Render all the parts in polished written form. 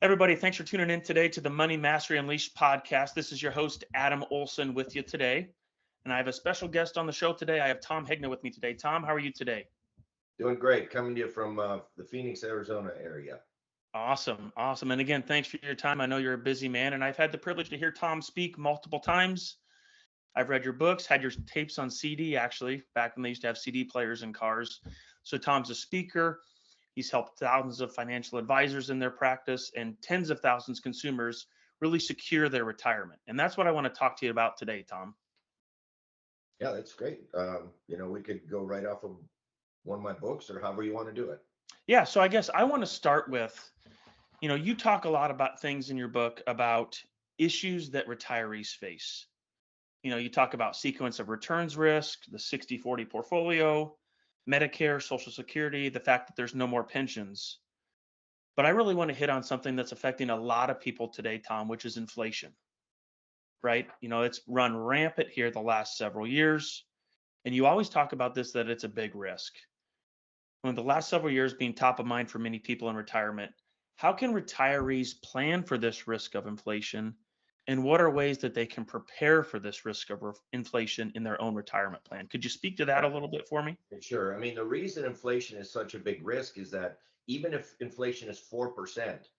Everybody, thanks for tuning in today to the Money Mastery Unleashed podcast. This is your host, Adam Olson, with you today. And I have a special guest on the show today. I have Tom Hegna with me today. Tom, how are you today? Doing great. Coming to you from the Phoenix, Arizona area. Awesome. Awesome. And again, thanks for your time. I know you're a busy man, and I've had the privilege to hear Tom speak multiple times. I've read your books, had your tapes on CD, actually, back when they used to have CD players in cars. So Tom's a speaker. He's helped thousands of financial advisors in their practice and tens of thousands of consumers really secure their retirement. And that's what I want to talk to you about today, Tom. Yeah, that's great. We could go right off of one of my books or however you want to do it. Yeah, so I guess I want to start with, you talk a lot about things in your book about issues that retirees face. You talk about sequence of returns risk, the 60/40 portfolio, Medicare, Social Security, the fact that there's no more pensions. But I really want to hit on something that's affecting a lot of people today, Tom, which is inflation, right? It's run rampant here the last several years. And you always talk about this, that it's a big risk. When the last several years being top of mind for many people in retirement, how can retirees plan for this risk of inflation? And what are ways that they can prepare for this risk of inflation in their own retirement plan? Could you speak to that a Right. little bit for me? Sure. I mean, the reason inflation is such a big risk is that even if inflation is 4%,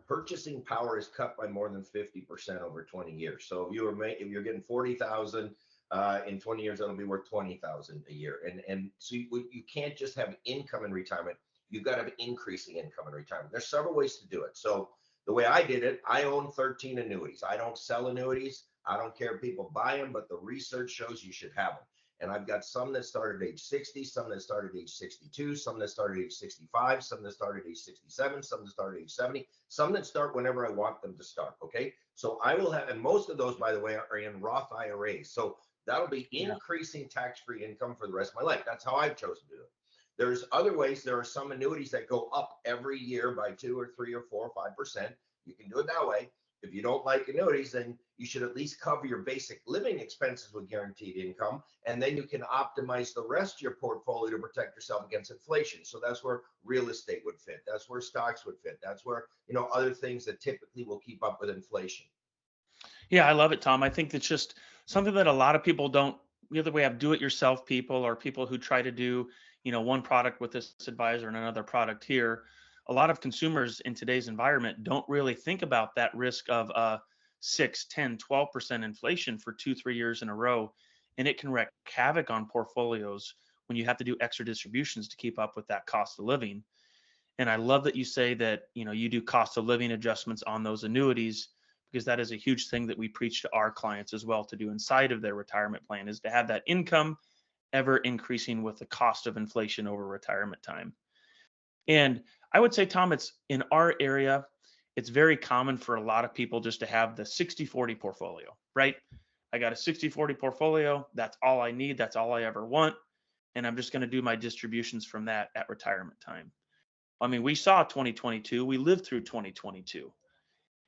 purchasing power is cut by more than 50% over 20 years. So if you're getting 40,000 in 20 years, that'll be worth 20,000 a year. And so you can't just have income in retirement. You've got to have increasing income in retirement. There's several ways to do it. So the way I did it, I own 13 annuities. I don't sell annuities. I don't care if people buy them, but the research shows you should have them. And I've got some that start at age 60, some that start at age 62, some that start at age 65, some that start at age 67, some that start at age 70, some that start whenever I want them to start. Okay. So I will have, and most of those, by the way, are in Roth IRAs. So that'll be Yeah. increasing tax-free income for the rest of my life. That's how I've chosen to do it. There's other ways. There are some annuities that go up every year by 2 or 3 or 4 or 5%. You can do it that way. If you don't like annuities, then you should at least cover your basic living expenses with guaranteed income, and then you can optimize the rest of your portfolio to protect yourself against inflation. So that's where real estate would fit. That's where stocks would fit. That's where, other things that typically will keep up with inflation. Yeah, I love it, Tom. I think that's just something that a lot of people don't. Either we have do-it-yourself people or people who try to do, one product with this advisor and another product here. A lot of consumers in today's environment don't really think about that risk of 6, 10, 12% inflation for 2, 3 years in a row. And it can wreak havoc on portfolios when you have to do extra distributions to keep up with that cost of living. And I love that you say that, you do cost of living adjustments on those annuities, because that is a huge thing that we preach to our clients as well to do inside of their retirement plan, is to have that income ever increasing with the cost of inflation over retirement time. And I would say, Tom, it's in our area, it's very common for a lot of people just to have the 60/40 portfolio, right? I got a 60/40 portfolio. That's all I need. That's all I ever want. And I'm just going to do my distributions from that at retirement time. I mean, we saw 2022, we lived through 2022.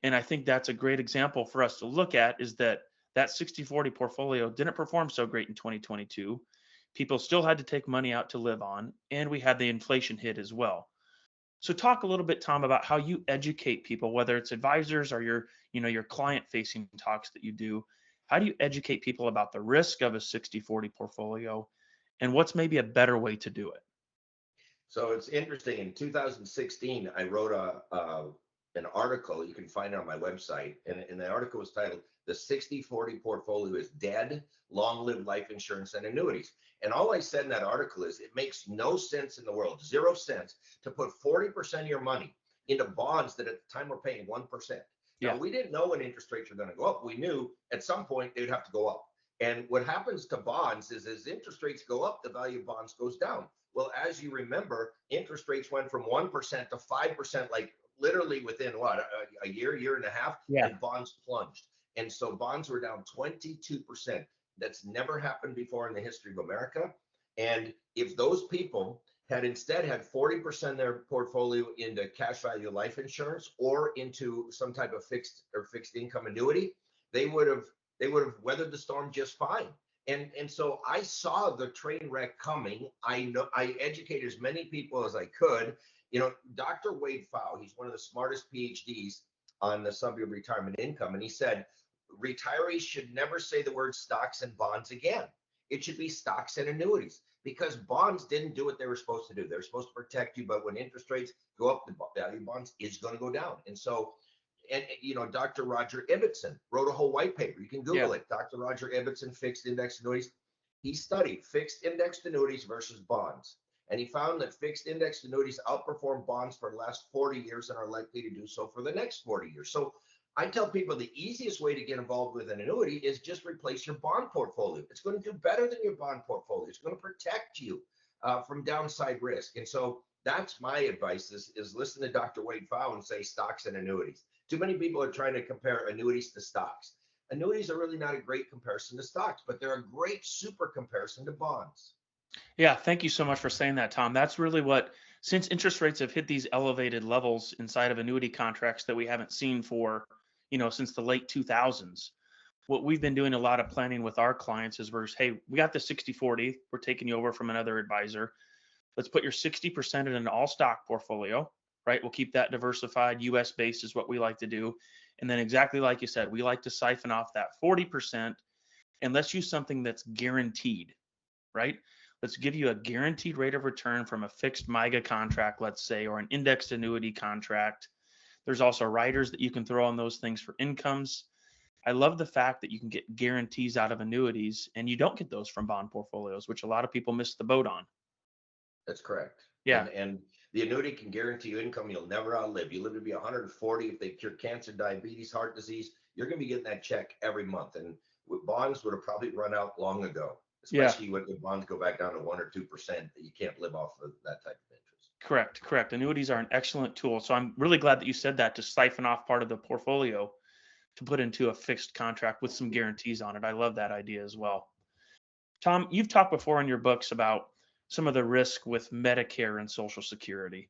And I think that's a great example for us to look at, is that 60/40 portfolio didn't perform so great in 2022. People still had to take money out to live on, and we had the inflation hit as well. So talk a little bit, Tom, about how you educate people, whether it's advisors or your client facing talks that you do. How do you educate people about the risk of a 60/40 portfolio, and what's maybe a better way to do it? So it's interesting. In 2016, I wrote an article. You can find it on my website. And the article was titled "The 60/40 Portfolio is Dead, Long Live Life Insurance and Annuities." And all I said in that article is it makes no sense in the world, 0 cents, to put 40% of your money into bonds that at the time were paying 1%. Now, Yeah. we didn't know when interest rates were going to go up. We knew at some point they'd have to go up. And what happens to bonds is as interest rates go up, the value of bonds goes down. Well, as you remember, interest rates went from 1% to 5%, like literally within what, a year, year and a half, Yeah. and bonds plunged. And so bonds were down 22%. That's never happened before in the history of America. And if those people had instead had 40% of their portfolio into cash value life insurance or into some type of fixed income annuity, they would have weathered the storm just fine. And so I saw the train wreck coming. I educated as many people as I could, Dr. Wade Pfau, he's one of the smartest PhDs on the subject of retirement income. And he said, retirees should never say the word stocks and bonds again. It should be stocks and annuities, because bonds didn't do what they were supposed to do. They're supposed to protect you, but when interest rates go up, the value of bonds is going to go down. And so, Dr. Roger Ibbotson wrote a whole white paper. You can Google it. Dr. Roger Ibbotson, fixed index annuities. He studied fixed indexed annuities versus bonds. And he found that fixed indexed annuities outperform bonds for the last 40 years and are likely to do so for the next 40 years. So I tell people the easiest way to get involved with an annuity is just replace your bond portfolio. It's going to do better than your bond portfolio. It's going to protect you from downside risk. And so that's my advice is listen to Dr. Wade Pfau and say stocks and annuities. Too many people are trying to compare annuities to stocks. Annuities are really not a great comparison to stocks, but they're a great super comparison to bonds. Yeah, thank you so much for saying that, Tom. That's really what, since interest rates have hit these elevated levels inside of annuity contracts that we haven't seen for, since the late 2000s, what we've been doing a lot of planning with our clients is hey, we got the 60/40. We're taking you over from another advisor. Let's put your 60% in an all stock portfolio, right? We'll keep that diversified. US based is what we like to do. And then exactly like you said, we like to siphon off that 40% and let's use something that's guaranteed, right? Let's give you a guaranteed rate of return from a fixed MIGA contract, let's say, or an indexed annuity contract. There's also riders that you can throw on those things for incomes. I love the fact that you can get guarantees out of annuities and you don't get those from bond portfolios, which a lot of people miss the boat on. That's correct. Yeah. And the annuity can guarantee you income you'll never outlive. You live to be 140. If they cure cancer, diabetes, heart disease, you're going to be getting that check every month. And with bonds would have probably run out long ago, especially when the bonds go back down to 1 or 2%. That you can't live off of that type of interest. Correct. Annuities are an excellent tool. So I'm really glad that you said that, to siphon off part of the portfolio to put into a fixed contract with some guarantees on it. I love that idea as well. Tom, you've talked before in your books about some of the risk with Medicare and Social Security.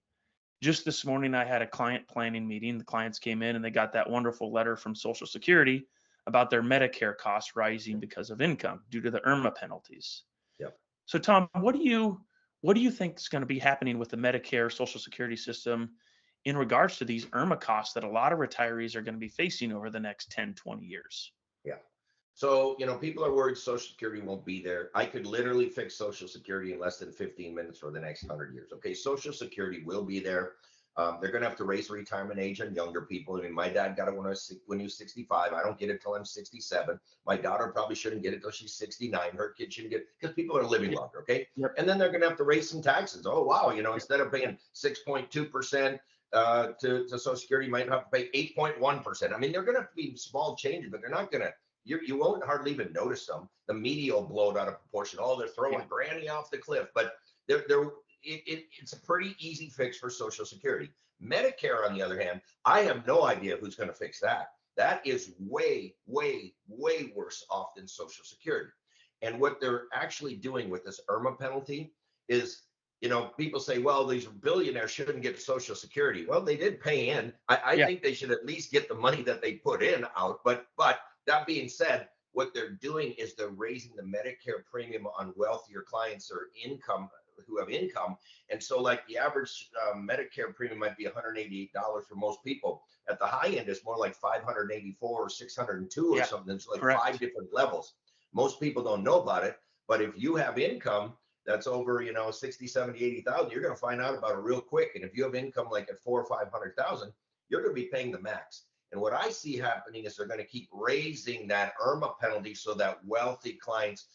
Just this morning, I had a client planning meeting. The clients came in and they got that wonderful letter from Social Security about their Medicare costs rising because of income due to the IRMA penalties. Yep. So, Tom, what do you think is going to be happening with the Medicare Social Security system in regards to these IRMA costs that a lot of retirees are going to be facing over the next 10, 20 years? Yeah. So, people are worried Social Security won't be there. I could literally fix Social Security in less than 15 minutes for the next 100 years. Okay, Social Security will be there. They're going to have to raise retirement age on younger people. I mean, my dad got it when he was 65. I don't get it till I'm 67. My daughter probably shouldn't get it till she's 69. Her kid shouldn't get it because people are living longer. Okay. Yep. And then they're going to have to raise some taxes. Oh, wow. Instead of paying 6.2% to Social Security, you might have to pay 8.1%. I mean, they're going to have to be small changes, but they're not going to. You won't hardly even notice them. The media will blow it out of proportion. Oh, they're throwing Granny off the cliff. But it's a pretty easy fix for Social Security. Medicare, on the other hand, I have no idea who's going to fix that. That is way, way, way worse off than Social Security. And what they're actually doing with this IRMA penalty is, people say, well, these billionaires shouldn't get Social Security. Well, they did pay in. I think they should at least get the money that they put in out. But that being said, what they're doing is they're raising the Medicare premium on wealthier clients or who have income. And so like the average Medicare premium might be $188 for most people. At the high end, it's more like 584 or 602 or something. It's like Correct. 5 different levels. Most people don't know about it. But if you have income that's over, 60, 70, 80,000, you're going to find out about it real quick. And if you have income like at 400,000 or 500,000, you're going to be paying the max. And what I see happening is they're going to keep raising that IRMA penalty so that wealthy clients,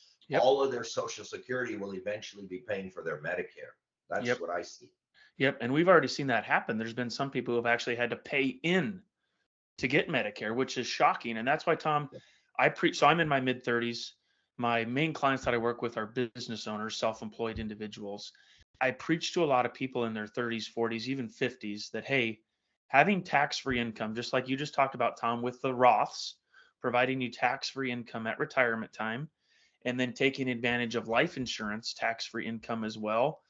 all of their Social Security will eventually be paying for their Medicare. That's what I see. Yep. And we've already seen that happen. There's been some people who have actually had to pay in to get Medicare, which is shocking. And that's why, Tom, so I'm in my mid 30s. My main clients that I work with are business owners, self-employed individuals. I preach to a lot of people in their 30s, 40s, even 50s that, hey, having tax-free income, just like you just talked about, Tom, with the Roths, providing you tax-free income at retirement time, and then taking advantage of life insurance, tax-free income as well.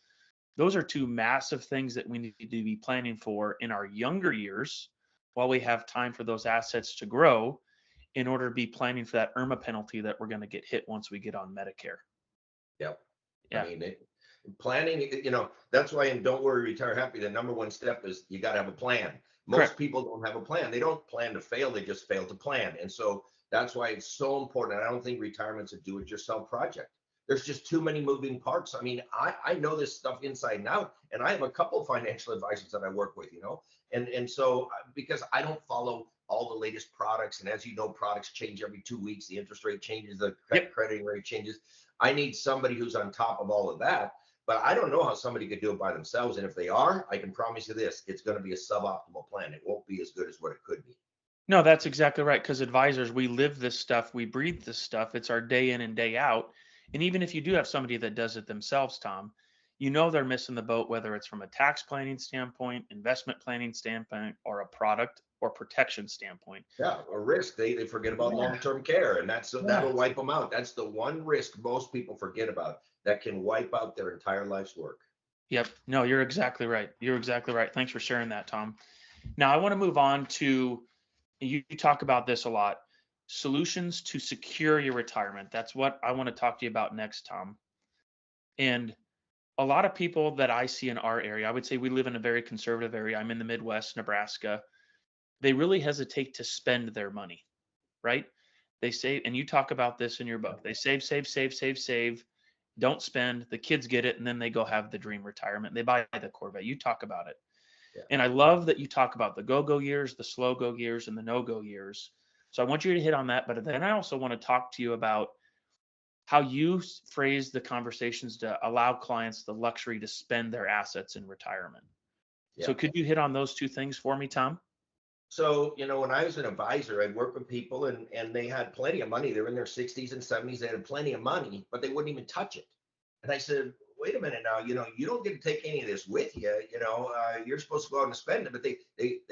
Those are two massive things that we need to be planning for in our younger years while we have time for those assets to grow in order to be planning for that IRMA penalty that we're going to get hit once we get on Medicare. Yep. Yeah. I mean, Planning, that's why in Don't Worry, Retire Happy, the number one step is you got to have a plan. Most Correct. people don't have a plan. They don't plan to fail. They just fail to plan. And so that's why it's so important. I don't think retirement's a do-it-yourself project. There's just too many moving parts. I mean, I know this stuff inside and out, and I have a couple of financial advisors that I work with, and so because I don't follow all the latest products, and as you know, products change every 2 weeks. The interest rate changes, the Yep. crediting rate changes. I need somebody who's on top of all of that. But I don't know how somebody could do it by themselves. And if they are, I can promise you this, it's going to be a suboptimal plan. It won't be as good as what it could be. No, that's exactly right. Because advisors, we live this stuff, we breathe this stuff. It's our day in and day out. And even if you do have somebody that does it themselves, Tom, they're missing the boat, whether it's from a tax planning standpoint, investment planning standpoint, or a product or protection standpoint. Yeah, a risk. They forget about Yeah. long-term care, and Yeah. that'll wipe them out. That's the one risk most people forget about that can wipe out their entire life's work. Yep. No, you're exactly right. You're exactly right. Thanks for sharing that, Tom. Now I want to move on to you talk about this a lot. Solutions to secure your retirement. That's what I want to talk to you about next, Tom. And a lot of people that I see in our area, I would say we live in a very conservative area. I'm in the Midwest, Nebraska. They really hesitate to spend their money, right? They save, and you talk about this in your book. They save, save, save, save, save, don't spend. The kids get it, and then they go have the dream retirement. They buy the Corvette. You talk about it. Yeah. And I love that you talk about the go-go years, the slow-go years, and the no-go years. So I want you to hit on that. But then I also want to talk to you about how you phrase the conversations to allow clients the luxury to spend their assets in retirement. Yeah. So could you hit on those two things for me, Tom? So, when I was an advisor, I'd work with people and they had plenty of money. They were in their 60s and 70s. They had plenty of money, but they wouldn't even touch it. And I said, wait a minute now, you don't get to take any of this with you. You're supposed to go out and spend it, but they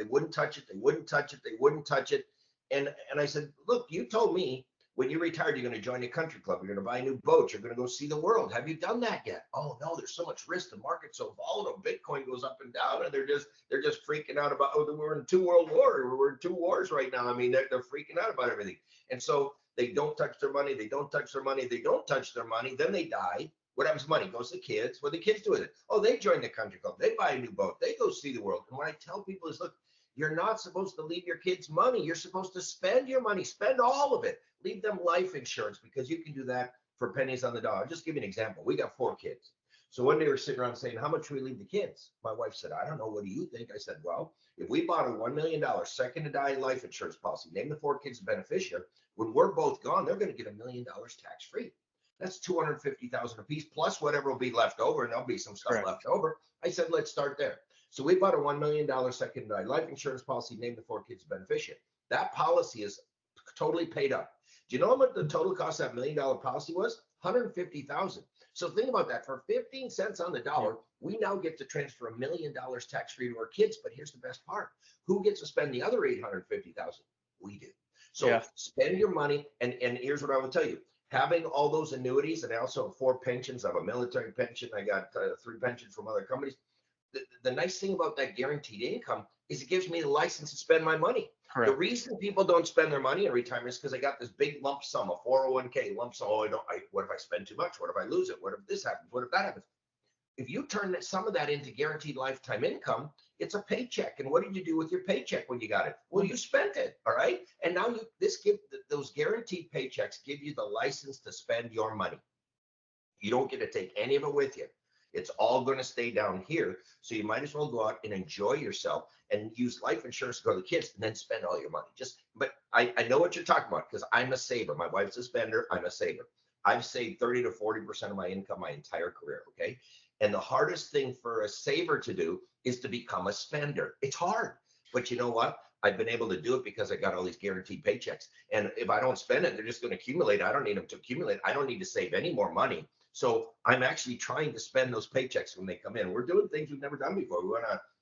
wouldn't touch it. They wouldn't touch it. They wouldn't touch it. And I said, look, you told me when you retired, you're going to join a country club. You're going to buy a new boat. You're going to go see the world. Have you done that yet? Oh no, there's so much risk. The market's so volatile. Bitcoin goes up and down, and they're just freaking out about. Oh, we're in two world wars. We're in two wars right now. I mean, they're freaking out about everything. And so they don't touch their money. They don't touch their money. They don't touch their money. Then they die. What happens to money? Goes to the kids. What do the kids do with it? Oh, they join the country club. They buy a new boat. They go see the world. And what I tell people is, look, you're not supposed to leave your kids money. You're supposed to spend your money. Spend all of it. Leave them life insurance because you can do that for pennies on the dollar. I'll just give you an example. We got 4 kids. So one day we're sitting around saying, how much should we leave the kids? My wife said, I don't know. What do you think? I said, well, if we bought a $1 million second to die life insurance policy, name the 4 kids the beneficiary, when we're both gone, they're going to get $1 million tax free. That's $250,000 a piece, plus whatever will be left over, and there'll be some stuff left over. I said, let's start there. So we bought a $1 million second to die life insurance policy, named the 4 kids beneficiary. That policy is totally paid up. Do you know what the total cost of that $1 million policy was? $150,000. So think about that. For 15 cents on the dollar, we now get to transfer $1 million tax free to our kids. But here's the best part: who gets to spend the other $850,000? We do. So spend your money. And here's what I will tell you: having all those annuities, and I also have 4 pensions. I have a military pension. I got 3 pensions from other companies. The nice thing about that guaranteed income is it gives me the license to spend my money. Correct. The reason people don't spend their money in retirement is because they got this big lump sum, a 401k lump sum. Oh, what if I spend too much? What if I lose it? What if this happens? What if that happens? If you turn some of that into guaranteed lifetime income, it's a paycheck. And what did you do with your paycheck when you got it? Well, you spent it. All right. And now those guaranteed paychecks give you the license to spend your money. You don't get to take any of it with you. It's all going to stay down here. So you might as well go out and enjoy yourself and use life insurance to go to the kids and then spend all your money. But I know what you're talking about because I'm a saver. My wife's a spender. I'm a saver. I've saved 30 to 40% of my income my entire career. Okay. And the hardest thing for a saver to do is to become a spender. It's hard. But you know what? I've been able to do it because I got all these guaranteed paychecks. And if I don't spend it, they're just going to accumulate. I don't need them to accumulate. I don't need to save any more money. So I'm actually trying to spend those paychecks when they come in. We're doing things we've never done before.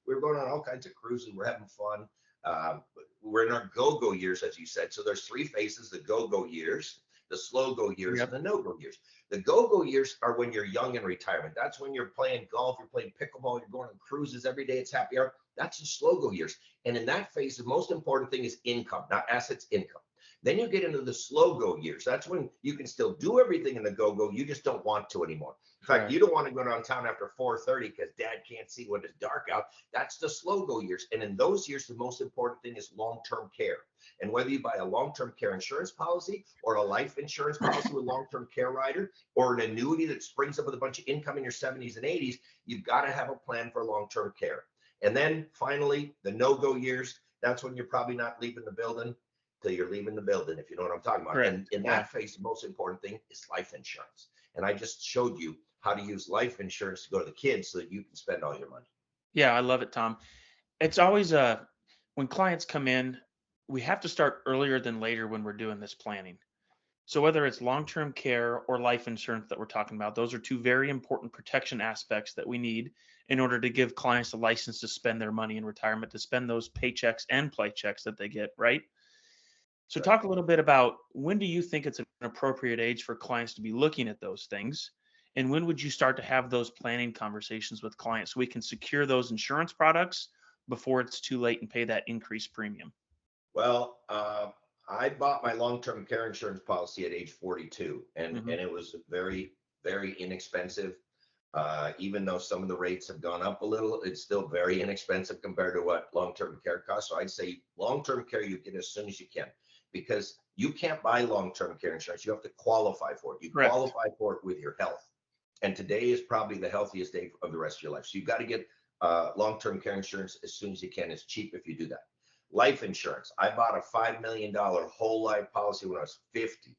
We're going on all kinds of cruises. We're having fun. We're in our go-go years, as you said. So there's 3 phases: the go-go years, the slow-go years, and the no-go years. The go-go years are when you're young in retirement. That's when you're playing golf, you're playing pickleball, you're going on cruises every day. It's happy hour. That's the slow-go years. And in that phase, the most important thing is income, not assets, income. Then you get into the slow go years. That's when you can still do everything in the go-go. You just don't want to anymore. In fact, you don't want to go downtown after 4:30 because dad can't see when it's dark out. That's the slow go years. And in those years, the most important thing is long-term care. And whether you buy a long-term care insurance policy or a life insurance policy with long-term care rider or an annuity that springs up with a bunch of income in your 70s and 80s, you've got to have a plan for long-term care. And then finally, the no-go years, that's when you're probably not leaving the building till you're leaving the building, if you know what I'm talking about. Correct. And in that phase, the most important thing is life insurance. And I just showed you how to use life insurance to go to the kids so that you can spend all your money. Yeah, I love it, Tom. It's always when clients come in, we have to start earlier than later when we're doing this planning. So whether it's long-term care or life insurance that we're talking about, those are two very important protection aspects that we need in order to give clients a license to spend their money in retirement, to spend those paychecks and playchecks that they get, right? So Right. talk a little bit about when do you think it's an appropriate age for clients to be looking at those things? And when would you start to have those planning conversations with clients so we can secure those insurance products before it's too late and pay that increased premium? Well, I bought my long-term care insurance policy at age 42, and Hmm. it was very, very inexpensive. Even though some of the rates have gone up a little, it's still very inexpensive compared to what long-term care costs. So I'd say long-term care you get as soon as you can, because you can't buy long-term care insurance. You have to qualify for it. You Correct. qualify for it with your health. And today is probably the healthiest day of the rest of your life. So you've got to get long-term care insurance as soon as you can. It's cheap if you do that. Life insurance. I bought a $5 million whole life policy when I was 50.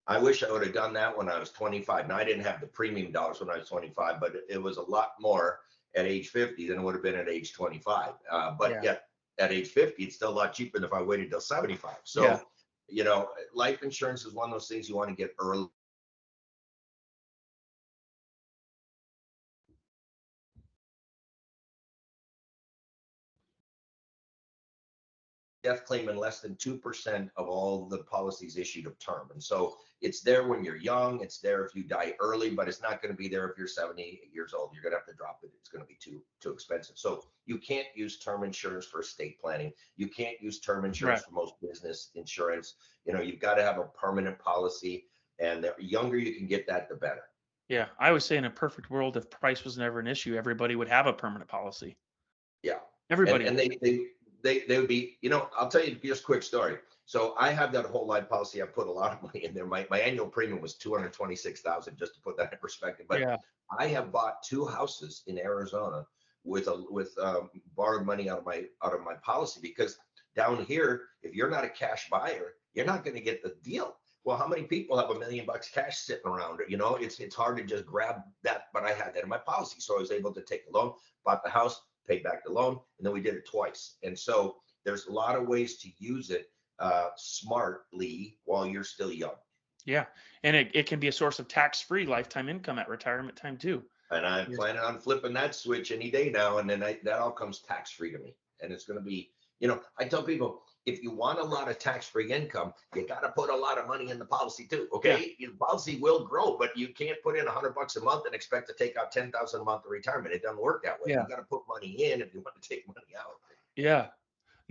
I wish I would have done that when I was 25. Now, I didn't have the premium dollars when I was 25, but it was a lot more at age 50 than it would have been at age 25. But Yeah. yet at age 50, it's still a lot cheaper than if I waited till 75. Yeah. So, life insurance is one of those things you want to get early. Death claim in less than 2% of all the policies issued of term. And so it's there when you're young, it's there if you die early, but it's not going to be there if you're 70 years old. You're going to have to drop it. It's going to be too expensive. So you can't use term insurance for estate planning. You can't use term insurance Right. for most business insurance. You've got to have a permanent policy, and the younger you can get that, the better. Yeah. I always say in a perfect world, if price was never an issue, everybody would have a permanent policy. Yeah. And Everybody and would. they would be, I'll tell you just a quick story. So I have that whole life policy. I put a lot of money in there. My annual premium was 226,000, just to put that in perspective. But Yeah. I have bought two houses in Arizona with borrowed money out of my policy, because down here, if you're not a cash buyer, you're not going to get the deal. Well, how many people have $1 million cash sitting around? It's hard to just grab that, but I had that in my policy, so I was able to take a loan, bought the house, paid back the loan, and then we did it twice. And so there's a lot of ways to use it smartly while you're still young. Yeah. And it can be a source of tax-free lifetime income at retirement time too. And I'm Yes. planning on flipping that switch any day now, and then that all comes tax free to me. And it's going to be, I tell people, if you want a lot of tax free income, you got to put a lot of money in the policy too. Yeah. Okay, your policy will grow, but you can't put in $100 a month and expect to take out 10,000 a month of retirement. It doesn't work that way. Yeah. You got to put money in if you want to take money out. Yeah.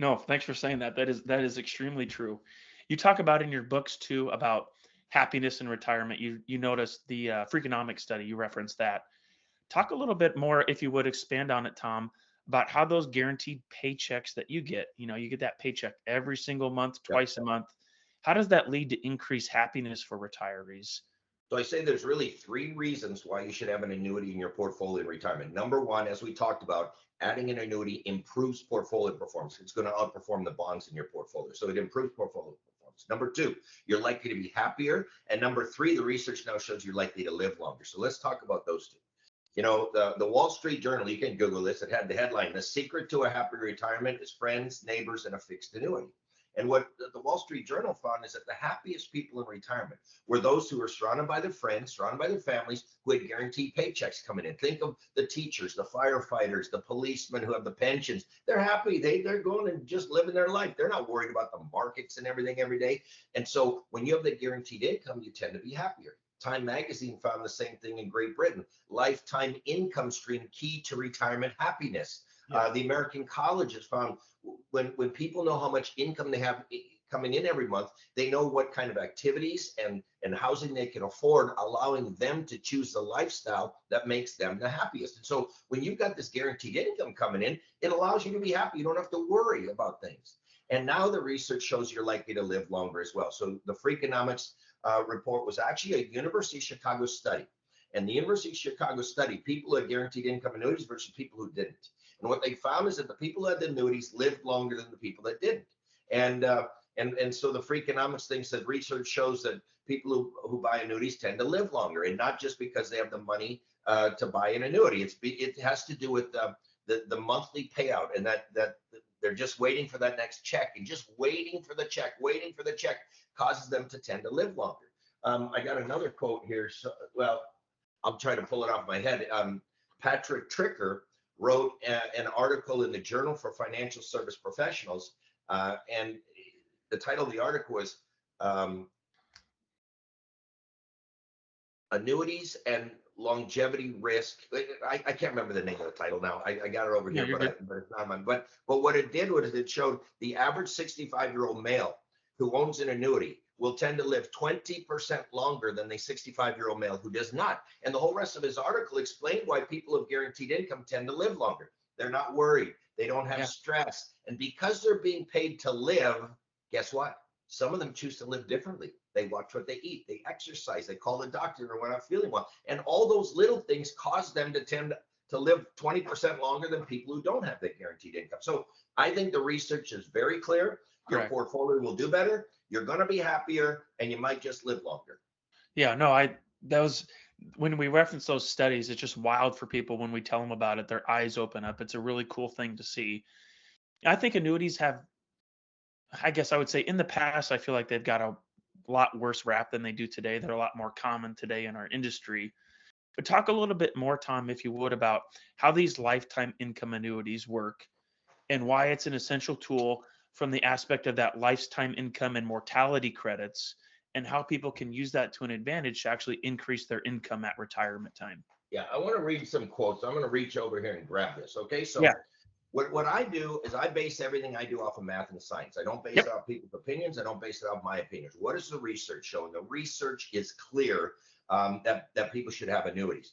No, thanks for saying that. That is extremely true. You talk about in your books too about happiness in retirement. You notice the Freakonomics study. You referenced that. Talk a little bit more, if you would expand on it, Tom, about how those guaranteed paychecks that you get. You get that paycheck every single month, Yep. twice a month. How does that lead to increased happiness for retirees? So I say there's really three reasons why you should have an annuity in your portfolio in retirement. Number one, as we talked about, adding an annuity improves portfolio performance. It's going to outperform the bonds in your portfolio. So it improves portfolio performance. Number two, you're likely to be happier. And number three, the research now shows you're likely to live longer. So let's talk about those two. The Wall Street Journal, you can Google this. It had the headline: "The secret to a happy retirement is friends, neighbors, and a fixed annuity." And what the Wall Street Journal found is that the happiest people in retirement were those who were surrounded by their friends, surrounded by their families, who had guaranteed paychecks coming in. Think of the teachers, the firefighters, the policemen who have the pensions. They're happy. They're going and just living their life. They're not worried about the markets and everything every day. And so when you have the guaranteed income, you tend to be happier. Time Magazine found the same thing in Great Britain. Lifetime income stream key to retirement happiness. Yeah. The American colleges found when people know how much income they have coming in every month. They know what kind of activities and housing they can afford, allowing them to choose the lifestyle that makes them the happiest. And so when you've got this guaranteed income coming in, it allows you to be happy. You don't have to worry about things. And now the research shows you're likely to live longer as well. So the Freakonomics report was actually a University of Chicago study. And the University of Chicago study people who had guaranteed income annuities versus people who didn't. And what they found is that the people who had the annuities lived longer than the people that didn't. And so the Freakonomics thing said research shows that people who buy annuities tend to live longer, and not just because they have the money to buy an annuity. It has to do with the monthly payout, and that they're just waiting for that next check, and just waiting for the check causes them to tend to live longer. I got another quote here. So, well, I'll try to pull it off my head. Patrick Tricker wrote an article in the Journal for Financial Service Professionals, and the title of the article was Annuities and Longevity Risk. I can't remember the name of the title now. I got it over Yeah, here, you're good. but it's not mine. But what it did was it showed the average 65-year-old male who owns an annuity will tend to live 20% longer than the 65-year-old male who does not. And the whole rest of his article explained why people of guaranteed income tend to live longer. They're not worried. They don't have Yeah. stress. And because they're being paid to live, guess what? Some of them choose to live differently. They watch what they eat. They exercise. They call the doctor when they're not feeling well. And all those little things cause them to tend to live 20% longer than people who don't have that guaranteed income. So I think the research is very clear. Your Correct. portfolio will do better. You're going to be happier, and you might just live longer. Yeah, no, that was when we reference those studies, it's just wild for people when we tell them about it. Their eyes open up. It's a really cool thing to see. I think annuities have, I guess I would say in the past, I feel like they've got a lot worse rap than they do today. They're a lot more common today in our industry. But talk a little bit more, Tom, if you would, about how these lifetime income annuities work and why it's an essential tool from the aspect of that lifetime income and mortality credits, and how people can use that to an advantage to actually increase their income at retirement time. Yeah, I want to read some quotes. I'm going to reach over here and grab this. Okay, Yeah. so what I do is I base everything I do off of math and science. I don't base Yep. it off people's opinions. I don't base it off my opinions. What is the research showing? The research is clear that people should have annuities.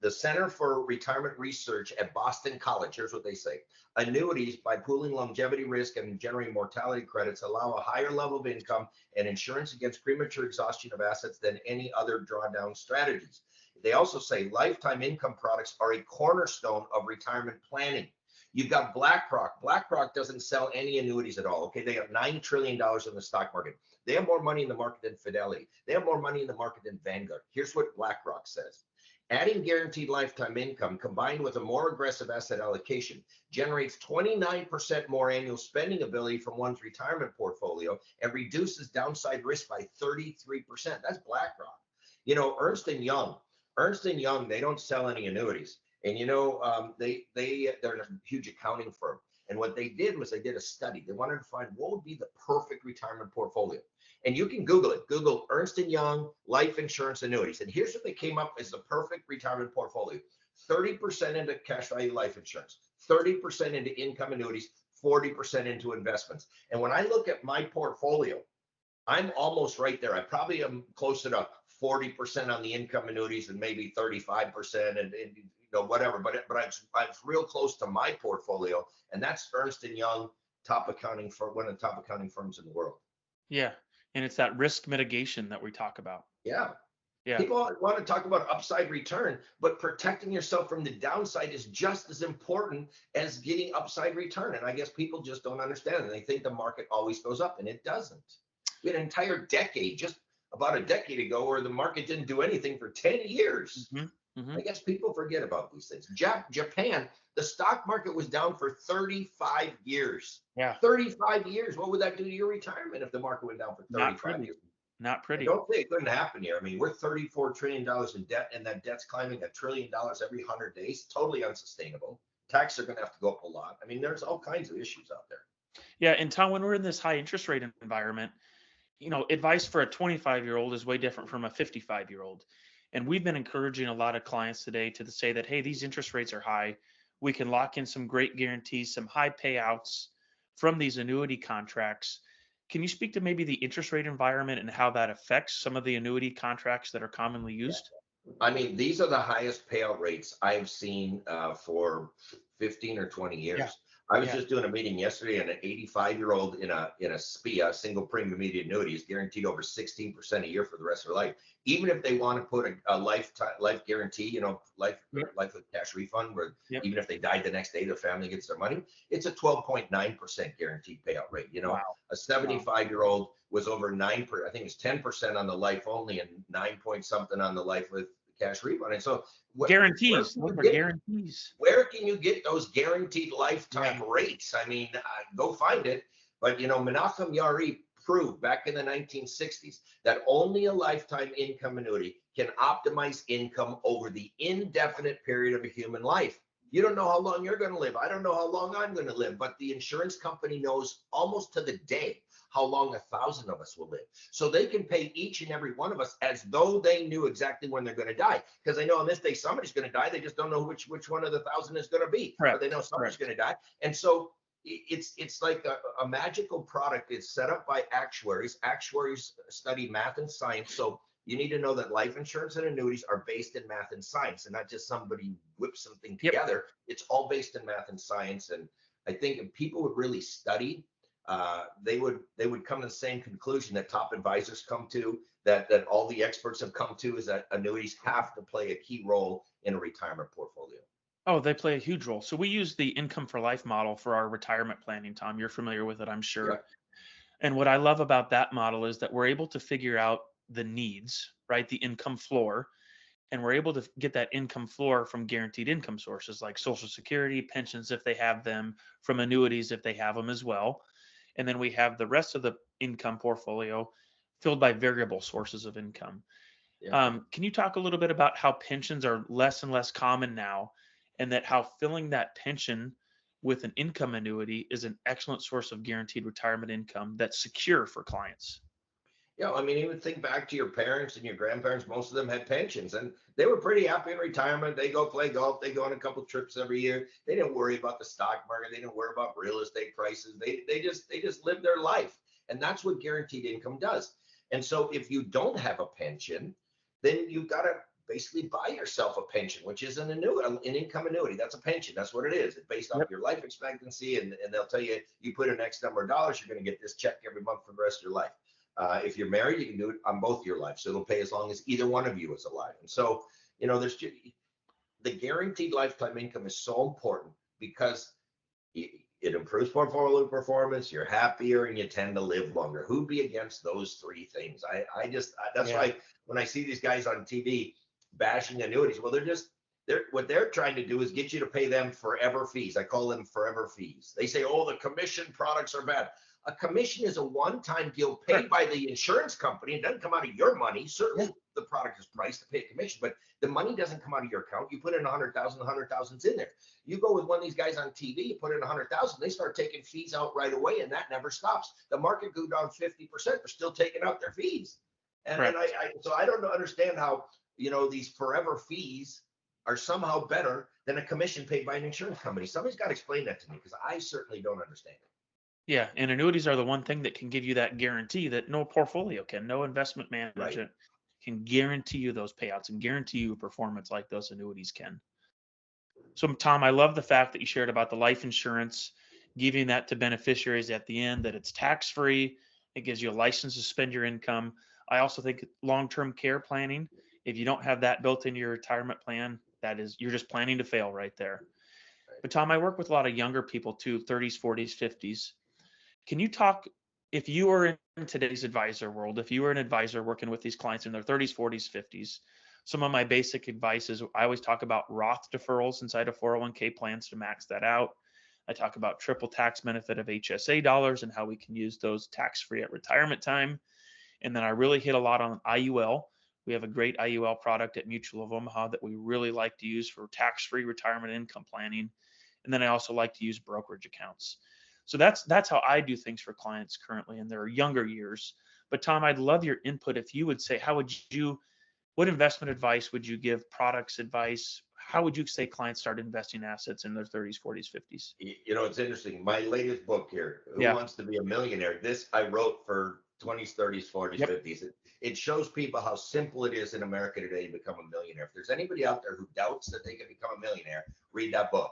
The Center for Retirement Research at Boston College, here's what they say. Annuities, by pooling longevity risk and generating mortality credits, allow a higher level of income and insurance against premature exhaustion of assets than any other drawdown strategies. They also say lifetime income products are a cornerstone of retirement planning. You've got BlackRock. BlackRock doesn't sell any annuities at all. Okay, they have $9 trillion in the stock market. They have more money in the market than Fidelity. They have more money in the market than Vanguard. Here's what BlackRock says. Adding guaranteed lifetime income combined with a more aggressive asset allocation generates 29% more annual spending ability from one's retirement portfolio and reduces downside risk by 33%. That's BlackRock. You know, Ernst & Young, they don't sell any annuities. And they're a huge accounting firm. And what they did was they did a study. They wanted to find what would be the perfect retirement portfolio. And you can Google it. Google Ernst & Young life insurance annuities. And here's what they came up as the perfect retirement portfolio. 30% into cash value life insurance, 30% into income annuities, 40% into investments. And when I look at my portfolio, I'm almost right there. I probably am close to 40% on the income annuities and maybe 35% and whatever. But I'm real close to my portfolio, and that's Ernst & Young, top accounting for one of the top accounting firms in the world. Yeah. And it's that risk mitigation that we talk about. Yeah. Yeah. People want to talk about upside return, but protecting yourself from the downside is just as important as getting upside return. And I guess people just don't understand it. They think the market always goes up, and it doesn't. We had an entire decade, just about a decade ago, where the market didn't do anything for 10 years. Mm-hmm. I guess people forget about these things. Japan, the stock market was down for 35 years. Yeah. 35 years. What would that do to your retirement if the market went down for 35 years? Not pretty. And don't say it couldn't happen here. I mean, we're $34 trillion in debt, and that debt's climbing $1 trillion every 100 days. Totally unsustainable. Taxes are going to have to go up a lot. I mean, there's all kinds of issues out there. Yeah. And Tom, when we're in this high interest rate environment, advice for a 25-year-old is way different from a 55-year-old. And we've been encouraging a lot of clients today to say that, hey, these interest rates are high. We can lock in some great guarantees, some high payouts from these annuity contracts Can you speak to maybe the interest rate environment and how that affects some of the annuity contracts that are commonly used? I mean, these are the highest payout rates I've seen for 15 or 20 Yeah. years. I was Yeah. just doing a meeting yesterday, and an 85-year-old in a SPIA, single premium immediate annuity, is guaranteed over 16% a year for the rest of their life. Even if they want to put a lifetime life guarantee, Yep. life with cash refund, where Yep. even if they died the next day, their family gets their money. It's a 12.9% guaranteed payout rate. Wow. A Wow. 75-year-old was over I think it's 10% on the life only, and 9 point something on the life with cash refund. And so where Guarantees. can Those you are get guarantees. those guaranteed Yeah. lifetime rates? I mean, go find it. But Menachem Yari proved back in the 1960s that only a lifetime income annuity can optimize income over the indefinite period of a human life. You don't know how long you're going to live. I don't know how long I'm going to live, but the insurance company knows almost to the day how long 1,000 of us will live. So they can pay each and every one of us as though they knew exactly when they're going to die. Because they know on this day somebody's going to die. They just don't know which one of the 1,000 is going to be, but they Correct. know somebody's Correct. going to die. And so it's like a magical product. It's set up by actuaries. Actuaries study math and science. So you need to know that life insurance and annuities are based in math and science, and not just somebody whips something Yep. together. It's all based in math and science. And I think if people would really study, they would come to the same conclusion that top advisors come to, that all the experts have come to, is that annuities have to play a key role in a retirement portfolio. Oh, they play a huge role. So we use the income for life model for our retirement planning, Tom. You're familiar with it, I'm Yeah, sure. And what I love about that model is that we're able to figure out the needs, right? The income floor. And we're able to get that income floor from guaranteed income sources like Social Security, pensions if they have them, from annuities if they have them as well. And then we have the rest of the income portfolio filled by variable sources of income. yeah. Can you talk a little bit about how pensions are less and less common now, and that how filling that pension with an income annuity is an excellent source of guaranteed retirement income that's secure for clients? Yeah, I mean, even think back to your parents and your grandparents. Most of them had pensions, and they were pretty happy in retirement. They go play golf. They go on a couple trips every year. They didn't worry about the stock market. They didn't worry about real estate prices. They just lived their life, and that's what guaranteed income does. And so, if you don't have a pension, then you've got to basically buy yourself a pension, which is an annuity, an income annuity. That's a pension. That's what it is. It's based off Yep. your life expectancy, and they'll tell you, you put in X number of dollars, you're going to get this check every month for the rest of your life. If you're married, you can do it on both your lives. So it'll pay as long as either one of you is alive. And so, there's the guaranteed lifetime income is so important because it improves portfolio performance. You're happier and you tend to live longer. Who'd be against those three things? That's Yeah. why when I see these guys on TV bashing annuities, well, what they're trying to do is get you to pay them forever fees. I call them forever fees. They say, oh, the commission products are bad. A commission is a one-time deal paid Correct. by the insurance company. It doesn't come out of your money. Yeah. Certainly the product is priced to pay a commission, but the money doesn't come out of your account. You put in 100,000, 100,000's in there. You go with one of these guys on TV, you put in 100,000, they start taking fees out right away, and that never stops. The market go down 50%, they're still taking out their fees. And Correct. so I don't understand how, these forever fees are somehow better than a commission paid by an insurance company. Somebody's got to explain that to me, because I certainly don't understand it. Yeah, and annuities are the one thing that can give you that guarantee that no portfolio can, no investment Right. management can guarantee you those payouts and guarantee you a performance like those annuities can. So, Tom, I love the fact that you shared about the life insurance, giving that to beneficiaries at the end, that it's tax free. It gives you a license to spend your income. I also think long term care planning, if you don't have that built into your retirement plan, that is, you're just planning to fail right there. Right. But, Tom, I work with a lot of younger people too, 30s, 40s, 50s. Can you talk, if you were in today's advisor world, if you were an advisor working with these clients in their 30s, 40s, 50s, some of my basic advice is I always talk about Roth deferrals inside of 401k plans to max that out. I talk about triple tax benefit of HSA dollars and how we can use those tax free at retirement time. And then I really hit a lot on IUL. We have a great IUL product at Mutual of Omaha that we really like to use for tax free retirement income planning. And then I also like to use brokerage accounts. So that's how I do things for clients currently in their younger years. But Tom, I'd love your input if you would say, what investment advice would you give, products advice? how would you say clients start investing assets in their 30s, 40s, 50s? It's interesting. My latest book here, Who Yeah. Wants to Be a Millionaire? This I wrote for 20s, 30s, 40s, Yep. 50s. It shows people how simple it is in America today to become a millionaire. If there's anybody out there who doubts that they can become a millionaire, read that book.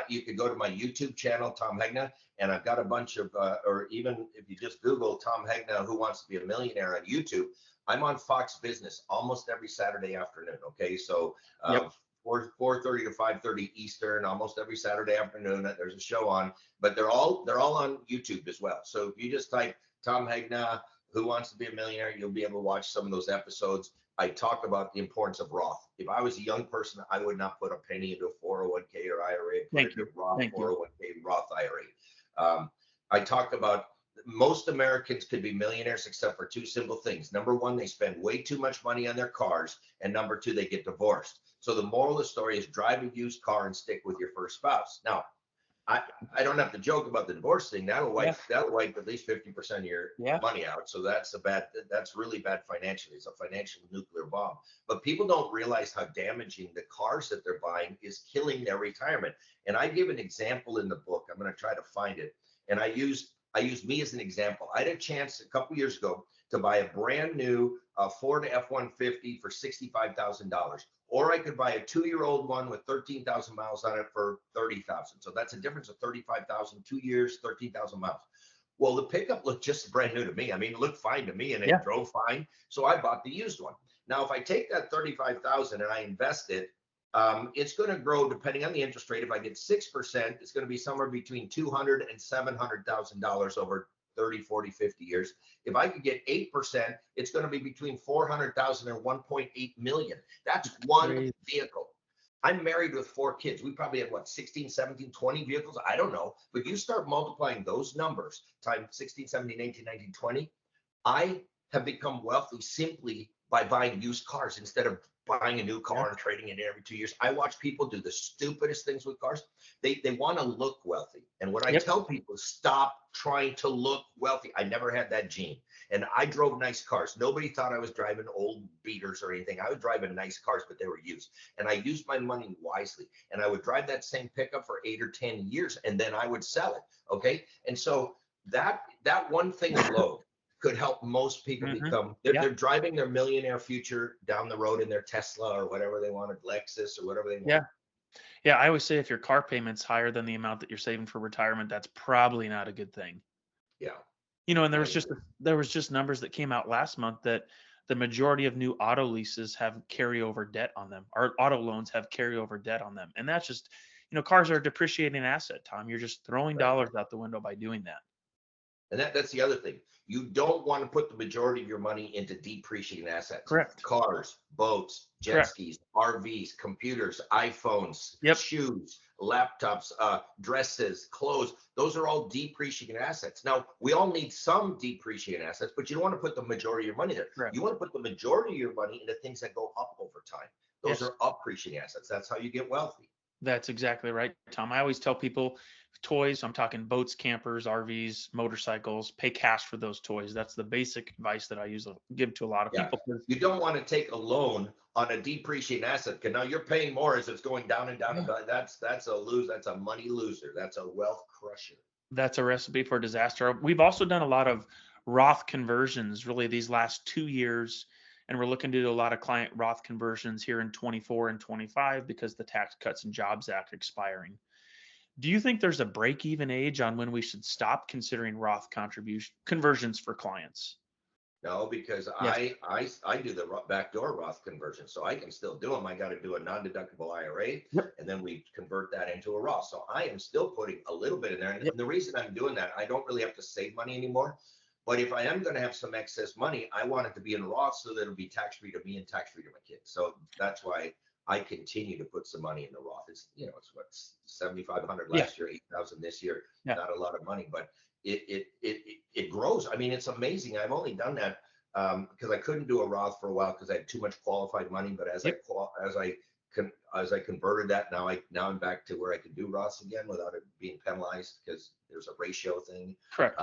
You could go to my YouTube channel, Tom Hegna, and I've got a bunch of, or even if you just Google Tom Hegna, Who Wants to Be a Millionaire on YouTube, I'm on Fox Business almost every Saturday afternoon. Okay, so Yep. 4:30 to 5:30 Eastern, almost every Saturday afternoon. There's a show on, but they're all on YouTube as well. So if you just type Tom Hegna, Who Wants to Be a Millionaire, you'll be able to watch some of those episodes. I talk about the importance of Roth. If I was a young person, I would not put a penny into a 401k or IRA. Put Thank it into you. Roth Thank you. 401k, Roth IRA. I talk about most Americans could be millionaires except for two simple things. Number one, they spend way too much money on their cars. And number two, they get divorced. So the moral of the story is drive a used car and stick with your first spouse. Now, I don't have to joke about the divorce thing. That'll Yeah. wipe at least 50% of your Yeah. money out. So that's really bad financially. It's a financial nuclear bomb. But people don't realize how damaging the cars that they're buying is killing their retirement. And I give an example in the book. I'm going to try to find it. And I use me as an example. I had a chance a couple years ago to buy a brand new Ford F-150 for $65,000, or I could buy a 2-year-old one with 13,000 miles on it for 30,000. So that's a difference of 35,000, 2 years, 13,000 miles. Well, the pickup looked just brand new to me. I mean, it looked fine to me, and Yeah. it drove fine. So I bought the used one. Now, if I take that 35,000 and I invest it, it's going to grow depending on the interest rate. If I get 6%, it's going to be somewhere between $200,000 and $700,000 over 30, 40, 50 years. If I could get 8%, it's going to be between 400,000 and 1.8 million. That's one vehicle. I'm married with 4 kids. We probably have what, 16, 17, 20 vehicles? I don't know. But you start multiplying those numbers times 16, 17, 18, 19, 20. I have become wealthy simply by buying used cars instead of buying a new car and trading it in every 2 years. I watch people do the stupidest things with cars. They want to look wealthy. And what I tell people is stop trying to look wealthy. I never had that gene. And I drove nice cars. Nobody thought I was driving old beaters or anything. I was driving nice cars, but they were used. And I used my money wisely. And I would drive that same pickup for 8 or 10 years, and then I would sell it. Okay. And so that one thing alone could help most people become, they're driving their millionaire future down the road in their Tesla or whatever they want, Lexus or whatever they want. Yeah. Yeah. I always say if your car payment's higher than the amount that you're saving for retirement, that's probably not a good thing. Yeah. And there was just numbers that came out last month that the majority of new auto leases have carryover debt on them, or auto loans have carryover debt on them. And that's just, cars are a depreciating asset, Tom. You're just throwing Right. dollars out the window by doing that. And that's the other thing. You don't want to put the majority of your money into depreciating assets. Correct. Cars, boats, jet skis, RVs, computers, iPhones, shoes, laptops, dresses, clothes. Those are all depreciating assets. Now, we all need some depreciating assets, but you don't want to put the majority of your money there. Correct. You want to put the majority of your money into things that go up over time. Those are appreciating assets. That's how you get wealthy. That's exactly right, Tom. I always tell people toys, I'm talking boats, campers, RVs, motorcycles, pay cash for those toys. That's the basic advice that I usually give to a lot of people. You don't want to take a loan on a depreciating asset because now you're paying more as it's going down and down. And down. That's a lose. That's a money loser. That's a wealth crusher. That's a recipe for disaster. We've also done a lot of Roth conversions really these last 2 years. And we're looking to do a lot of client Roth conversions here in 24 and 25 because the Tax Cuts and Jobs Act expiring. Do you think there's a break-even age on when we should stop considering Roth conversions for clients? No, because I do the backdoor Roth conversion, so I can still do them. I got to do a non-deductible IRA, and then we convert that into a Roth. So I am still putting a little bit in there. And the reason I'm doing that, I don't really have to save money anymore. But if I am going to have some excess money, I want it to be in Roth so that it'll be tax-free to me and tax-free to my kids. So that's why I continue to put some money in the Roth. It's what, 7,500 last year, 8,000 this year. Not a lot of money, but it grows. I mean, it's amazing. I've only done that because I couldn't do a Roth for a while because I had too much qualified money. But as I converted that, now I'm back to where I can do Roths again without it being penalized because there's a ratio thing. Correct.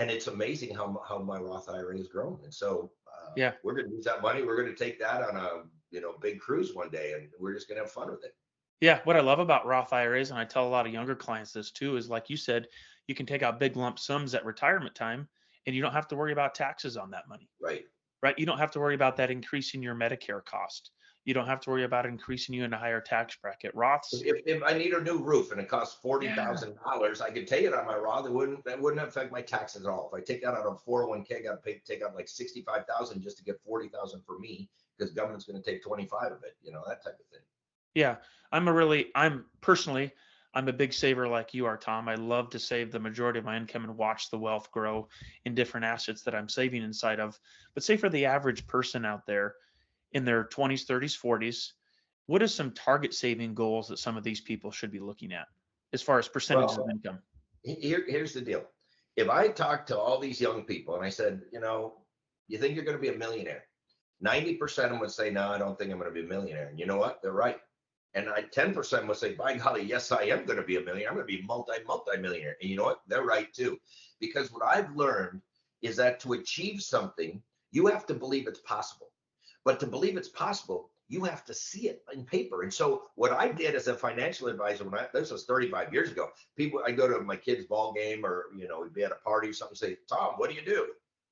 And it's amazing how my Roth IRA has grown. And so Yeah. we're going to use that money. We're going to take that on a big cruise one day, and we're just going to have fun with it. Yeah, what I love about Roth IRAs, and I tell a lot of younger clients this too, is like you said, you can take out big lump sums at retirement time, and you don't have to worry about taxes on that money, Right. right? You don't have to worry about that increasing your Medicare cost. You don't have to worry about increasing you in a higher tax bracket. Roths, If I need a new roof and it costs yeah, $40,000, I could take it on my Roth. That wouldn't affect my taxes at all. If I take that out of 401k, I got to take out like 65,000 just to get 40,000 for me, because government's going to take 25 of it. That type of thing. yeah. I'm a big saver like you are, Tom. I love to save the majority of my income and watch the wealth grow in different assets that I'm saving inside of. But say for the average person out there in their 20s, 30s, 40s, what is some target saving goals that some of these people should be looking at as far as percentages of Well, income? here's the deal. If I talk to all these young people and I said, you think you're going to be a millionaire? 90% of them would say, no, I don't think I'm going to be a millionaire. And you know what? They're right. And 10% would say, by golly, yes, I am going to be a millionaire. I'm going to be multi-millionaire. And you know what? They're right too. Because what I've learned is that to achieve something, you have to believe it's possible. But to believe it's possible, you have to see it in paper. And so what I did as a financial advisor, this was 35 years ago, I go to my kid's ball game, or, we'd be at a party or something, say, Tom, what do you do?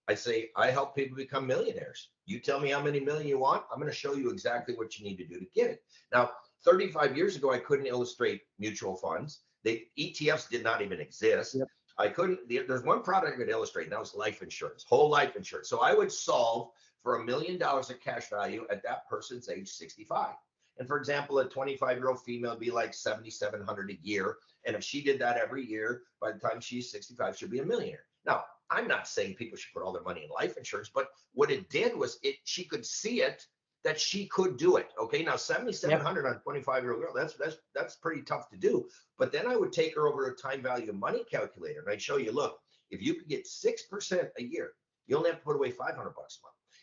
I say, I help people become millionaires. You tell me how many million you want. I'm going to show you exactly what you need to do to get it. Now, 35 years ago, I couldn't illustrate mutual funds. ETFs did not even exist. Yep. I couldn't, there's one product I could illustrate, and that was life insurance, whole life insurance. So I would solve for $1 million of cash value at that person's age 65. And for example, a 25-year-old female would be like 7,700 a year. And if she did that every year, by the time she's 65, she'll be a millionaire. Now, I'm not saying people should put all their money in life insurance, but what it did was she could see it, that she could do it. Okay. Now 7,700 on a 25-year-old girl, that's pretty tough to do. But then I would take her over a time value of money calculator, and I'd show you, look, if you could get 6% a year, you only have to put away $500 a month.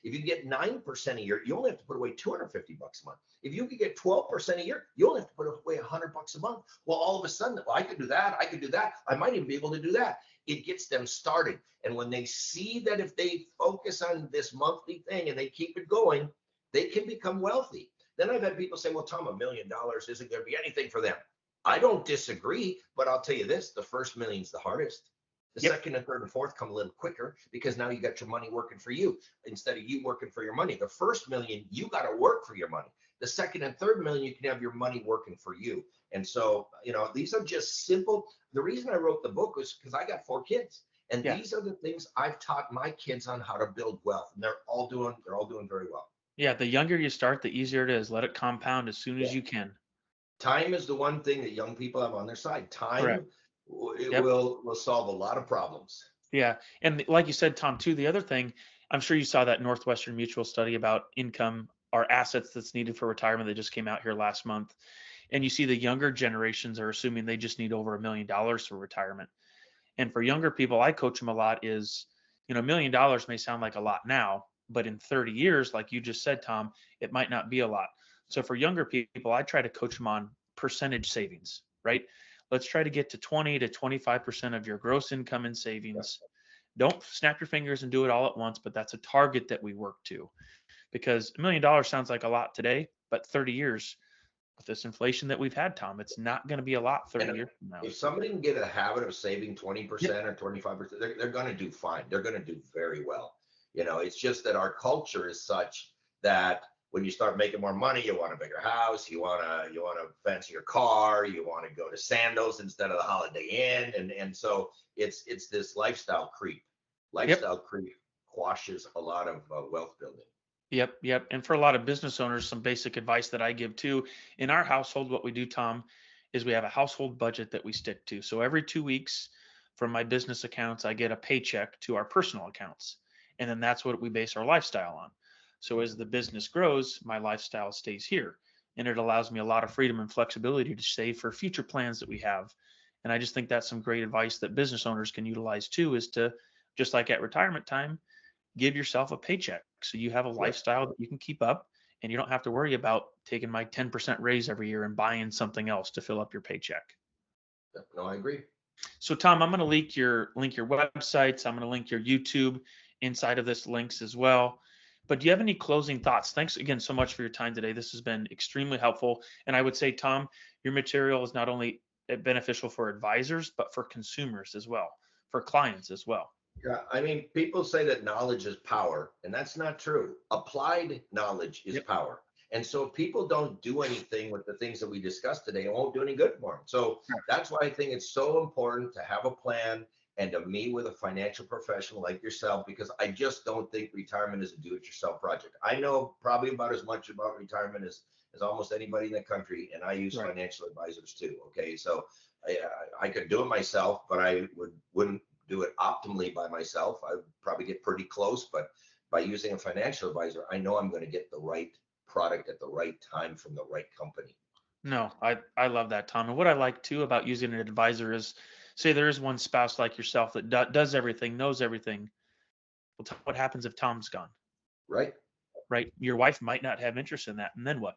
If you get 9% a year, you only have to put away $250 a month. If you could get 12% a year, you only have to put away $100 a month. Well, all of a sudden, well, I could do that. I could do that. I might even be able to do that. It gets them started. And when they see that if they focus on this monthly thing and they keep it going, they can become wealthy. Then I've had people say, well, Tom, $1 million isn't going to be anything for them. I don't disagree, but I'll tell you this, the first million's the hardest. The Yep. second and third and fourth come a little quicker, because now you got your money working for you instead of you working for your money. The first million, you got to work for your money. The second and third million, you can have your money working for you. And so, these are just simple. The reason I wrote the book was because I got 4 kids. And Yeah. these are the things I've taught my kids on how to build wealth. And they're all doing very well. Yeah. The younger you start, the easier it is. Let it compound as soon Yeah. as you can. Time is the one thing that young people have on their side. Correct. Time, it Yep. will solve a lot of problems. Yeah. And like you said, Tom, too, the other thing, I'm sure you saw that Northwestern Mutual study about income or assets that's needed for retirement that just came out here last month. And you see the younger generations are assuming they just need over $1 million for retirement. And for younger people, I coach them a lot is, $1 million may sound like a lot now, but in 30 years, like you just said, Tom, it might not be a lot. So for younger people, I try to coach them on percentage savings, right? Let's try to get to 20 to 25% of your gross income in Yeah. savings. Don't snap your fingers and do it all at once, but that's a target that we work to, because $1 million sounds like a lot today, but 30 years with this inflation that we've had, Tom, it's not going to be a lot 30 And years from now. if somebody can get a habit of saving Yep. 20% or 25%, they're going to do fine. They're going to do very well. It's just that our culture is such that when you start making more money, you want a bigger house, you want to fancy your car, you want to go to Sandoz instead of the Holiday Inn, and so it's this lifestyle creep. Yep. Lifestyle creep quashes a lot of wealth building. Yep. Yep. And for a lot of business owners, some basic advice that I give too in our household, what we do, Tom, is we have a household budget that we stick to. So every 2 weeks from my business accounts, I get a paycheck to our personal accounts. And then that's what we base our lifestyle on. So as the business grows, my lifestyle stays here. And it allows me a lot of freedom and flexibility to save for future plans that we have. And I just think that's some great advice that business owners can utilize too, is to, just like at retirement time, give yourself a paycheck so you have a Yep. lifestyle that you can keep up, and you don't have to worry about taking my 10% raise every year and buying something else to fill up your paycheck. Yep. No, I agree. So Tom, I'm going to link your websites. I'm going to link your YouTube inside of this links as well. But do you have any closing thoughts? Thanks again so much for your time today. This has been extremely helpful. And I would say, Tom, your material is not only beneficial for advisors, but for consumers as well, for clients as well. Yeah, I mean, people say that knowledge is power, and that's not true. Applied knowledge is Yep. power. And so if people don't do anything with the things that we discussed today, it won't do any good for them. So Right. that's why I think it's so important to have a plan and to meet with a financial professional like yourself, because I just don't think retirement is a do-it-yourself project. I know probably about as much about retirement as almost anybody in the country, and I use Right. financial advisors too. Okay, so I could do it myself, but I wouldn't do it optimally by myself. I would probably get pretty close, but by using a financial advisor, I know I'm going to get the right product at the right time from the right company. No, I love that, Tom. And what I like too about using an advisor is, say there is one spouse like yourself that does everything, knows everything. Well, what happens if Tom's gone? Right? Right? Your wife might not have interest in that, and then what?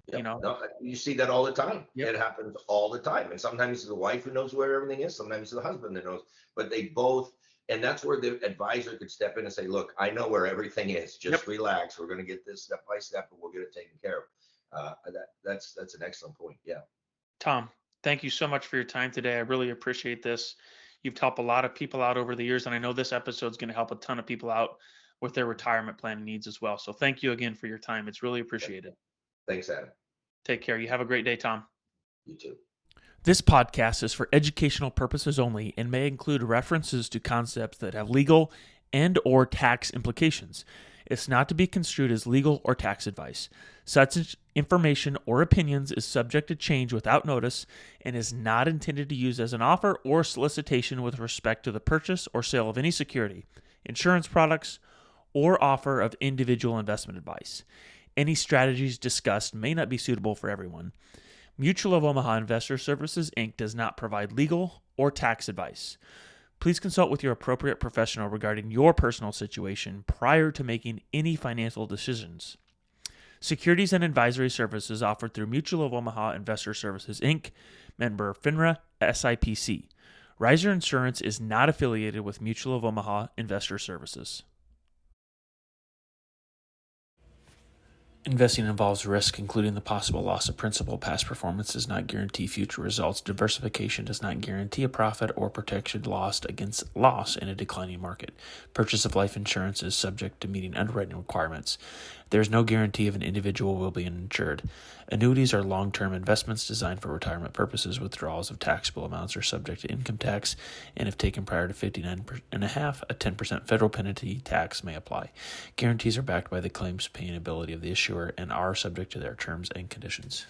You Yep. know? No, you see that all the time. Yep. It happens all the time. And sometimes it's the wife who knows where everything is, sometimes it's the husband that knows, but they both, and that's where the advisor could step in and say, look, I know where everything is. Just Yep. relax. We're going to get this step by step and we'll get it taken care of. That's an excellent point. Yeah. Tom, thank you so much for your time today. I really appreciate this. You've helped a lot of people out over the years, and I know this episode is going to help a ton of people out with their retirement planning needs as well. So thank you again for your time. It's really appreciated. Thanks, Adam. Take care. You have a great day, Tom. You too. This podcast is for educational purposes only and may include references to concepts that have legal and or tax implications. It's not to be construed as legal or tax advice. Such information or opinions is subject to change without notice and is not intended to use as an offer or solicitation with respect to the purchase or sale of any security, insurance products, or offer of individual investment advice. Any strategies discussed may not be suitable for everyone. Mutual of Omaha Investor Services, Inc. does not provide legal or tax advice. Please consult with your appropriate professional regarding your personal situation prior to making any financial decisions. Securities and advisory services offered through Mutual of Omaha Investor Services, Inc., member FINRA, SIPC. Riser Insurance is not affiliated with Mutual of Omaha Investor Services. Investing involves risk, including the possible loss of principal. Past performance does not guarantee future results. Diversification does not guarantee a profit or protection lost against loss in a declining market. Purchase of life insurance is subject to meeting underwriting requirements. There is no guarantee if an individual will be insured. Annuities are long-term investments designed for retirement purposes. Withdrawals of taxable amounts are subject to income tax, and if taken prior to 59.5, a 10% federal penalty tax may apply. Guarantees are backed by the claims paying ability of the issuer and are subject to their terms and conditions.